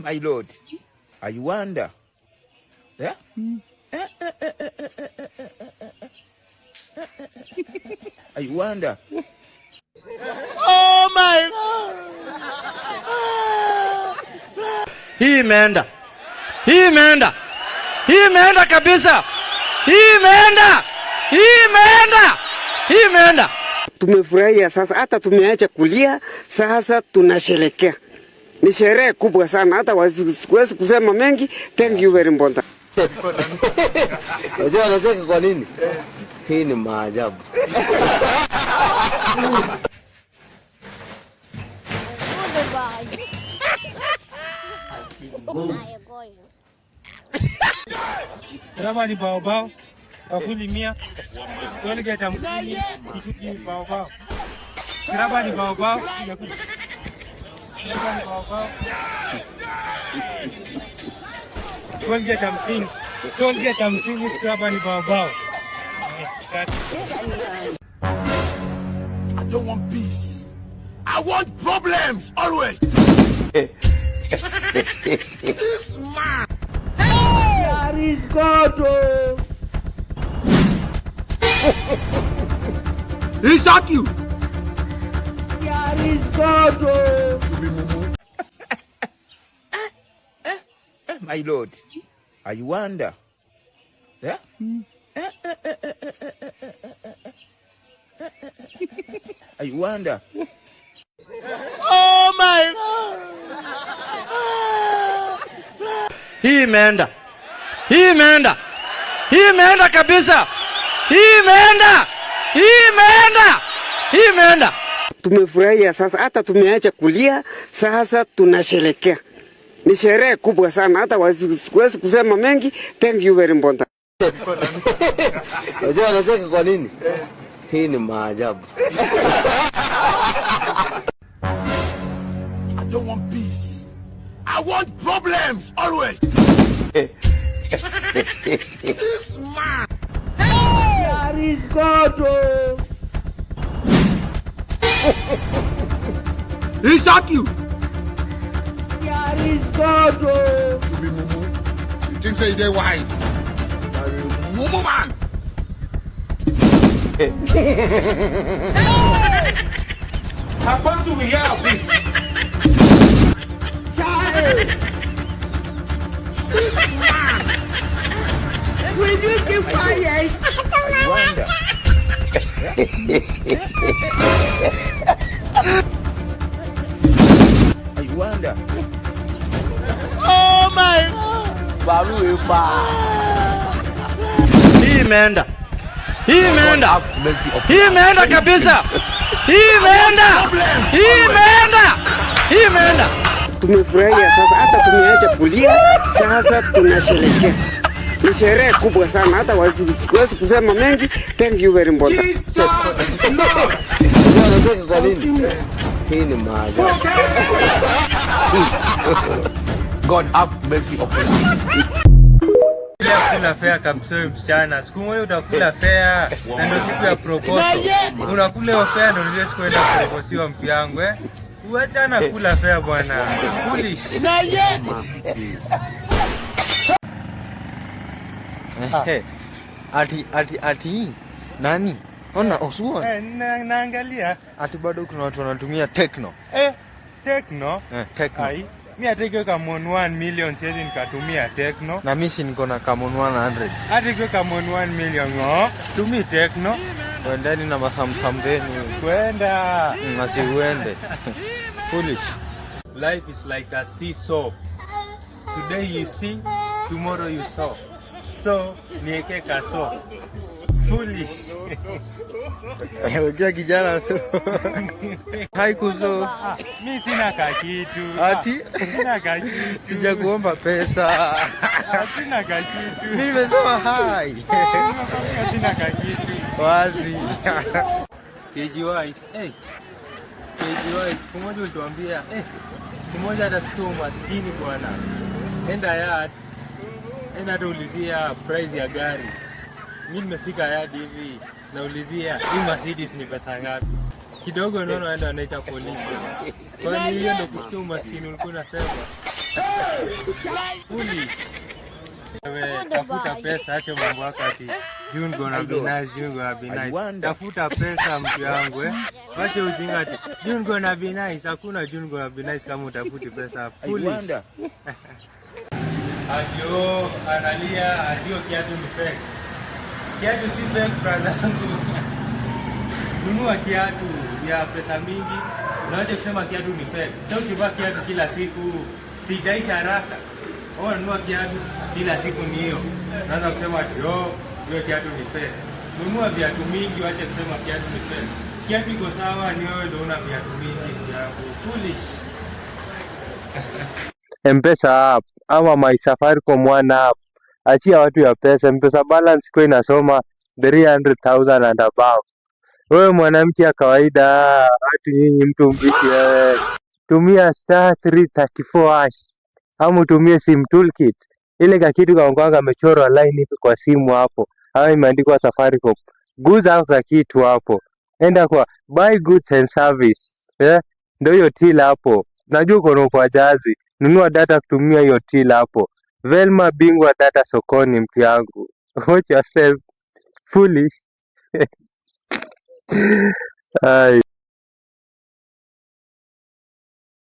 My Lord, I wonder. Yeah? I wonder. Oh my God. Hii imeenda. Hii imeenda. Hii imeenda kabisa. Hii imeenda. Hii imeenda. Hii imeenda. Tumefurahia sasa, hata tumeacha kulia, sasa tunasherekea. Ni sherehe kubwa sana, hata siwezi kusema mengi. Thank you very much. Unajua anacheka kwa nini? Hii ni maajabu. Kama ni bao afuli 100 Colgate hamsini kichuki bao. Kama ni bao Colgate hamsini kama ni bao. I don't want peace. I want problems always. This man. There is God. He shot you. There is God. My Lord, I wonder. Yeah? I wonder. Oh my God. Hii imeenda. Hii imeenda. Hii imeenda kabisa. Hii imeenda. Hii imeenda. Hii imeenda. Tumefurahia sasa, hata tumeacha kulia, sasa tunasherekea. Ni sherehe kubwa sana, hata siwezi kusema mengi. Thank you very much. Unajua anacheka kwa nini? Hii ni maajabu. I don't want peace. I want problems always. This man. There is God. He shot you. There is God. You be mumu. You think say they wise? Mumu man. How come do we have this? Will you keep quiet? I wonder. I wonder. Oh my God. Baru epa. Hii imeenda. Hii imeenda. Hii imeenda kabisa. Hii imeenda. Hii imeenda. Hii imeenda. Tumefurahia sasa, hata tumeacha kulia, sasa tunasherekea. Ni sherehe kubwa sana, hata siwezi kusema mengi. Thank you very much. Unajua anacheka kwa nini? Hii ni maajabu. God have mercy upon us. Kula fea kamsoi msichana. Siku moja utakula fea na ndio siku ya proposal. Unakula hiyo fea ndio ndio siku ya proposal mpi yangu Uachana kula fea bwana. Foolish. Ati nani? Ona Oswald. Naangalia. Ati bado kuna watu wanatumia Tecno. Tecno? Tecno. Ai, mimi atake kama 1 million siwezi nikatumia Tecno. Na mimi si niko na kama 100. Atake kama 1 million tumi Tecno. Wendeni na Samsung zenu. Kwenda. Uende. Foolish. Life is like a seesaw. Today you see, tomorrow you saw. So, nieke kaso. Foolish. Ongea kijana so. Haikuzo. Mimi sina kakitu. Ati? Sina kakitu. Sijakuomba pesa. Sina kakitu. Mimi nimesema hai. Sina kakitu. Wazi. KGWise, KGWise, siku moja ulituambia, siku moja hata siku maskini bwana. Enda tuulizia price ya gari. Mimi nimefika yard hivi, naulizia hii Mercedes ni pesa ngapi? Kidogo naona anaita polisi. Kwani hiyo ndio kushtua maskini ulikuwa unasema? Foolish. Wewe tafuta pesa, acha mambo yako ati June gonna be nice, June gonna be nice. Tafuta pesa mtu yangu Wacha ujinga ati June gonna be nice. Hakuna June gonna be nice kama utafuti pesa. Foolish. Adio analia, adio kiatu ni fake. Kiatu si fake brother. Nunua kiatu ya pesa mingi. Unaacha kusema kiatu ni fake. Sasa ukivaa kiatu kila siku sitaisha haraka. Nunua kiatu kila siku ni hiyo. Unaanza kusema ati hiyo kiatu ni fake. Nunua viatu mingi, waache kusema kiatu ni fake. Kiatu iko sawa, ni wewe ndio una viatu mingi ya foolish. M-Pesa app ama My Safaricom One app. Achia watu ya pesa. M-Pesa balance kwa inasoma 300,000 and above. Wewe mwanamke ya kawaida, watu nyinyi mtu mbishi tumia *334# ama tumie sim toolkit. Ile kakitu kaonganga amechorwa line hivi kwa simu hapo. Hapo imeandikwa Safaricom. Guza kwa kitu hapo. Enda kwa buy goods and service. Ndio hiyo till hapo. Najua uko kwa jazi. Nunua data kutumia hiyo till hapo. Velma bingwa data sokoni mtu yangu. Watch yourself. Foolish. Ay.